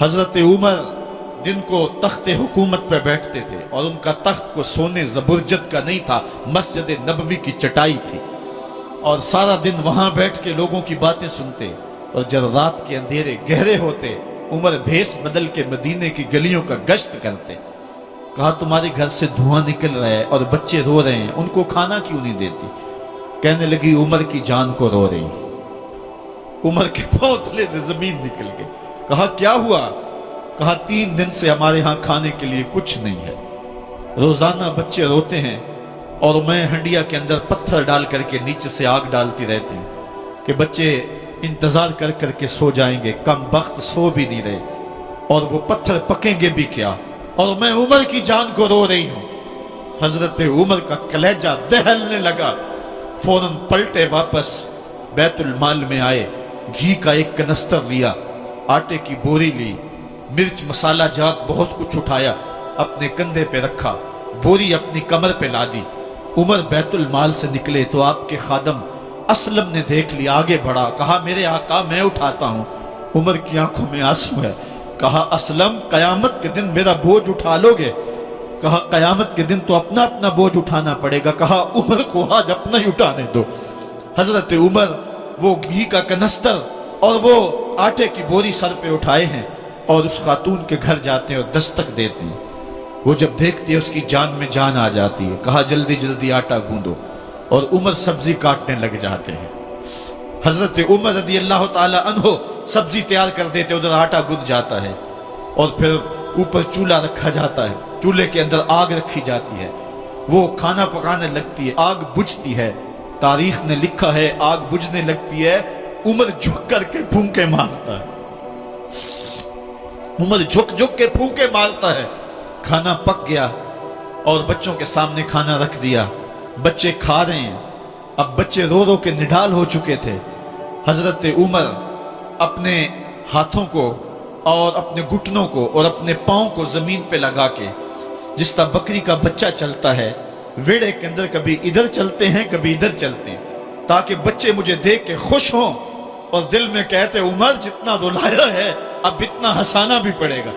حضرت عمر दिन को तख्त हुकूमत पे बैठते थे और उनका तख्त को सोने जबरजद का नहीं था, मस्जिद नबवी की चटाई थी और सारा दिन वहां बैठ के लोगों की बातें सुनते। और जब रात के अंधेरे गहरे होते उमर भेष बदल के मदीने की गलियों का गश्त करते। कहा तुम्हारे घर से धुआं निकल रहा है और बच्चे रो रहे हैं, उनको खाना क्यों नहीं देती? कहने लगी उमर की जान को रो रही। उमर के पांव तले से जमीन निकल गई। कहा क्या हुआ? कहा 3 दिन से हमारे यहाँ खाने के लिए कुछ नहीं है, रोजाना बच्चे रोते हैं और मैं हंडिया के अंदर पत्थर डाल करके नीचे से आग डालती रहती हूँ कि बच्चे इंतजार कर करके सो जाएंगे, कम वक्त सो भी नहीं रहे और वो पत्थर पकेंगे भी क्या, और मैं उमर की जान को रो रही हूँ। हजरत उमर का कलेजा दहलने लगा। फौरन पलटे वापस बैतुल माल में आए, घी का एक कनस्तर लिया, आटे की बोरी ली, मिर्च मसाला जात बहुत कुछ उठाया, अपने कंधे पे रखा, बोरी अपनी कमर पे ला दी। उमर बैतुल माल से निकले तो आपके खादम असलम ने देख लिया, आगे बढ़ा, कहा मेरे आका मैं उठाता हूं। उमर की आंखों में आंसू है। कहा असलम कयामत के दिन मेरा बोझ उठा लोगे? कहा कयामत के दिन तो अपना अपना बोझ उठाना पड़ेगा। कहा उमर को आज अपना ही उठाने दो। हजरत उमर वो घी का कनस्तर और वो आटे की बोरी सर पे उठाए हैं और उस खातून के घर जाते हैं और दस्तक देते हैं। वो जब देखती है उसकी जान में जान आ जाती है। कहा जल्दी जल्दी आटा गूंदो, और उमर सब्जी काटने लग जाते हैं। हजरत उमर रदी अल्लाह ताला अन्हो सब्जी तैयार कर देते, उधर आटा गूंद जाता है और फिर ऊपर चूल्हा रखा जाता है, चूल्हे के अंदर आग रखी जाती है, वो खाना पकाने लगती है, आग बुझती है। तारीख ने लिखा है आग बुझने लगती है, उमर झुक करके फूंके मारता है, उमर झुक झुक के फूंके मारता है। खाना पक गया और बच्चों के सामने खाना रख दिया, बच्चे खा रहे हैं। अब बच्चे रो रो के निढाल हो चुके थे। हजरत उमर अपने हाथों को और अपने घुटनों को और अपने पांव को जमीन पे लगा के, जिस तरह बकरी का बच्चा चलता है वेड़े के अंदर, कभी इधर चलते हैं कभी इधर चलते हैं, ताकि बच्चे मुझे देख के खुश हों और दिल में कहते उमर जितना रुलाया है अब इतना हंसाना भी पड़ेगा।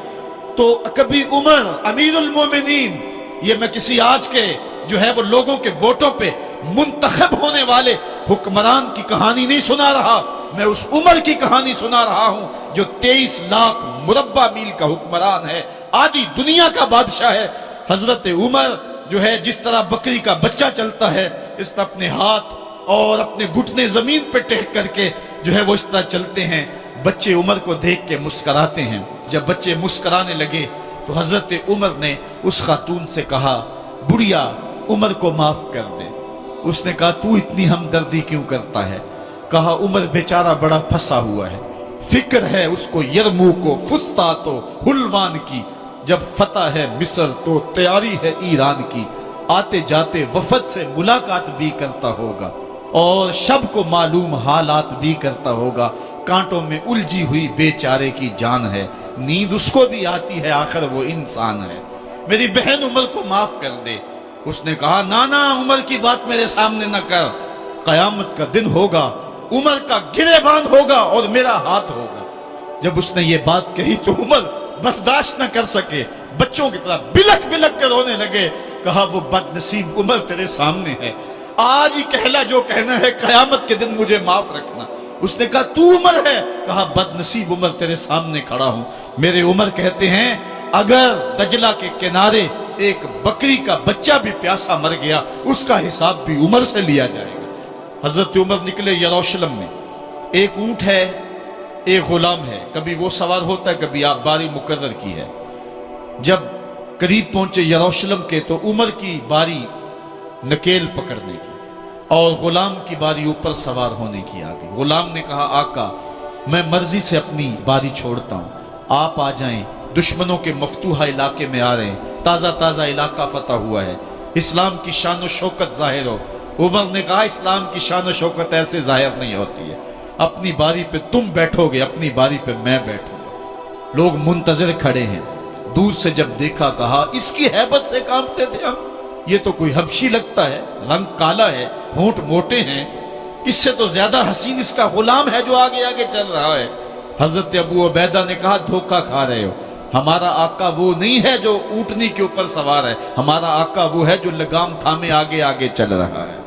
तो कभी उमर अमीरुल मोमिनीन, ये मैं किसी आज के जो है वो लोगों के वोटों पे मुंतखब होने वाले हुक्मरान की कहानी नहीं सुना रहा, मैं उस उमर की कहानी सुना रहा हूं जो 23 लाख मुरब्बा मील का हुक्मरान है, आधी दुनिया का बादशाह है। हजरत उमर जो है जिस तरह बकरी का बच्चा चलता है, इस तरह अपने हाथ और अपने घुटने जमीन पे टेक करके जो है वो इस तरह चलते हैं। बच्चे उमर को देख के मुस्कुराते हैं। जब बच्चे मुस्कुराने लगे तो हजरत उमर ने उस खातून से कहा बुढ़िया उमर को माफ कर दे। उसने कहा तू इतनी हमदर्दी क्यों करता है? कहा उमर बेचारा बड़ा फंसा हुआ है, फिक्र है उसको यरमूक को फुस्तात हुलवान की, जब फतह है मिस्र तो तैयारी है ईरान की, आते जाते वफद से मुलाकात भी करता होगा और शब को मालूम हालात भी करता होगा, कांटों में उलझी हुई बेचारे की जान है, नींद उसको भी आती है आखिर वो इंसान है, मेरी बहन उमर को माफ कर दे। उसने कहा ना ना उमर की बात मेरे सामने न कर, कयामत का दिन होगा, उमर का गिरेबान होगा और मेरा हाथ होगा। जब उसने ये बात कही तो उमर बर्दाश्त न कर सके, बच्चों की तरह बिलक बिलक कर रोने लगे। कहा वो बदनसीब उमर तेरे सामने है, आज ही कहला जो कहना है, कयामत के दिन मुझे माफ रखना। उसने कहा तू उमर है? कहा बदनसीब उमर तेरे सामने खड़ा हूं। मेरे उमर कहते हैं अगर दजला के किनारे एक बकरी का बच्चा भी प्यासा मर गया उसका हिसाब भी उमर से लिया जाएगा। हजरत उमर निकले यरूशलेम में, एक ऊंट है एक गुलाम है, कभी वो सवार होता है कभी आप बारी मुकर्रर की है। जब करीब पहुंचे यरूशलेम के तो उमर की बारी नकेल पकड़ने की और गुलाम की बारी ऊपर सवार होने की आ गई। गुलाम ने कहा आका मैं मर्जी से अपनी बारी छोड़ता हूं, आप आ जाएं, दुश्मनों के मफतूहा इलाके में आ रहे हैं, ताजा ताजा इलाका फतह हुआ है, इस्लाम की शान व शौकत जाहिर हो। उमर ने कहा इस्लाम की शान व शौकत ऐसे जाहिर नहीं होती है, अपनी बारी पे तुम बैठोगे, अपनी बारी पे मैं बैठूंगा। लोग मुंतजर खड़े हैं, दूर से जब देखा कहा इसकी हैबत से कांपते थे हम, ये तो कोई हबशी लगता है, रंग काला है, होंठ मोटे हैं, इससे तो ज्यादा हसीन इसका गुलाम है जो आगे आगे चल रहा है। حضرت ابو عبیدہ نے کہا دھوکہ کھا رہے ہو، ہمارا آقا وہ نہیں ہے جو اونٹنی کے اوپر سوار ہے، ہمارا آقا وہ ہے جو لگام تھامے آگے آگے چل رہا ہے۔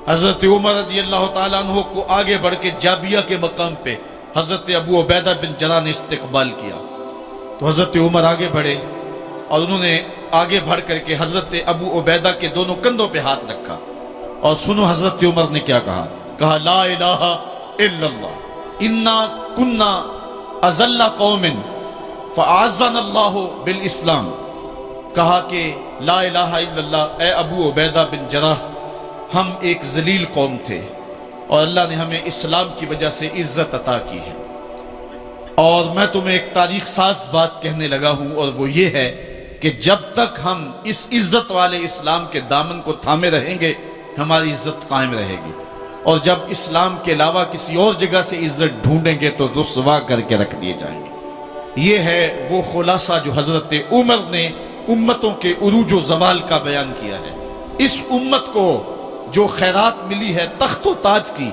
حضرت عمر رضی اللہ تعالیٰ عنہ کو آگے بڑھ کے جابیہ کے مقام پہ حضرت ابو عبیدہ بن جراح نے استقبال کیا، تو حضرت عمر آگے بڑھے اور انہوں نے آگے بڑھ کر کے حضرت ابو عبیدہ کے دونوں کندھوں پہ ہاتھ رکھا، اور سنو حضرت عمر نے کیا کہا، کہا لا الہ الا اللہ انا کنا اذل قوم فاعزنا اللہ بالاسلام۔ کہا کہ لا الہ الا اللہ، اے ابو عبیدہ بن جراح، ہم ایک ذلیل قوم تھے اور اللہ نے ہمیں اسلام کی وجہ سے عزت عطا کی ہے۔ اور میں تمہیں ایک تاریخ ساز بات کہنے لگا ہوں، اور وہ یہ ہے کہ جب تک ہم اس عزت والے اسلام کے دامن کو تھامے رہیں گے ہماری عزت قائم رہے گی، اور جب اسلام کے علاوہ کسی اور جگہ سے عزت ڈھونڈیں گے تو رسوا کر کے رکھ دیے جائیں گے۔ یہ ہے وہ خلاصہ جو حضرت عمر نے امتوں کے عروج و زوال کا بیان کیا ہے۔ اس امت کو جو خیرات ملی ہے تخت و تاج کی،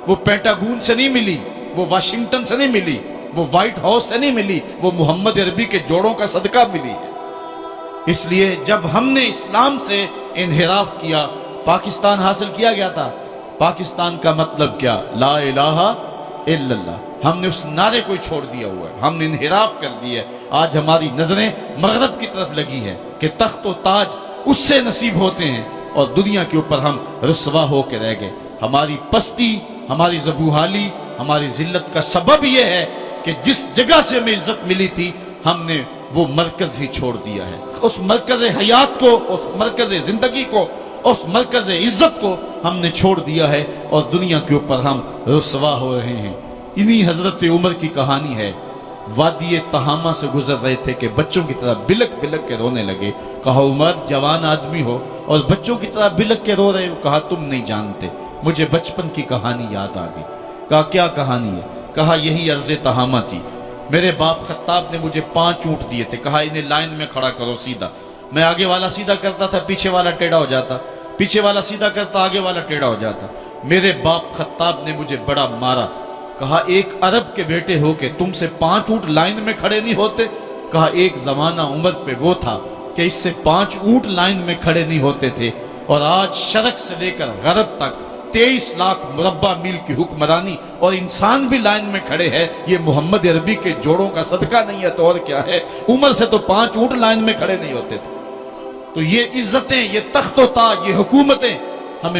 وہ پینٹاگون سے نہیں ملی، وہ واشنگٹن سے نہیں ملی، وہ وائٹ ہاؤس سے نہیں ملی، وہ محمد عربی کے جوڑوں کا صدقہ ملی ہے۔ اس لیے جب ہم نے اسلام سے انحراف کیا، پاکستان حاصل کیا گیا تھا۔ پاکستان کا مطلب کیا؟ لا الہ الا اللہ۔ ہم نے اس نعرے کو چھوڑ دیا ہوا ہے، ہم نے انحراف کر دیا ہے۔ آج ہماری نظریں مغرب کی طرف لگی ہے کہ تخت و تاج اس سے نصیب ہوتے ہیں، اور دنیا کے اوپر ہم رسوا ہو کے رہ گئے۔ ہماری پستی، ہماری زبوحالی، ہماری ذلت کا سبب یہ ہے کہ جس جگہ سے ہمیں عزت ملی تھی ہم نے وہ مرکز ہی چھوڑ دیا ہے۔ اس مرکز حیات کو، اس مرکز زندگی کو، اس مرکز عزت کو ہم نے چھوڑ دیا ہے، اور دنیا کے اوپر ہم رسوا ہو رہے ہیں۔ انہی حضرت عمر کی کہانی ہے۔ وادی تہامہ سے گزر رہے تھے کہ بچوں کی طرح بلک بلک کے رونے لگے۔ کہا عمر جوان آدمی ہو اور بچوں کی طرح بلک کے رو رہے ہو؟ کہا تم نہیں جانتے، مجھے بچپن کی کہانی یاد آ گئی۔ کہا کیا کہانی ہے؟ کہا یہی عرض تہامہ تھی، میرے باپ خطاب نے مجھے 5 اونٹ دیے تھے، کہا انہیں لائن میں کھڑا کرو سیدھا۔ میں آگے والا سیدھا کرتا تھا، پیچھے والا ٹیڑھا ہو جاتا، پیچھے والا سیدھا کرتا، آگے والا ٹیڑھا ہو جاتا۔ میرے باپ خطاب نے مجھے بڑا مارا۔ کہا ایک عرب کے بیٹے ہو کہ تم سے 5 اونٹ لائن میں کھڑے نہیں ہوتے؟ کہا ایک زمانہ عمر پہ وہ تھا کہ اس سے 5 اونٹ لائن میں کھڑے نہیں ہوتے تھے، اور آج شرق سے لے کر غرب تک 23 لاکھ مربع میل کی حکمرانی، اور انسان بھی لائن میں کھڑے ہیں۔ یہ محمد عربی کے جوڑوں کا صدقہ نہیں ہے تو اور کیا ہے؟ عمر سے تو 5 اونٹ لائن میں کھڑے نہیں ہوتے تھے۔ تو یہ عزتیں، یہ تخت و تاج، یہ حکومتیں ہمیں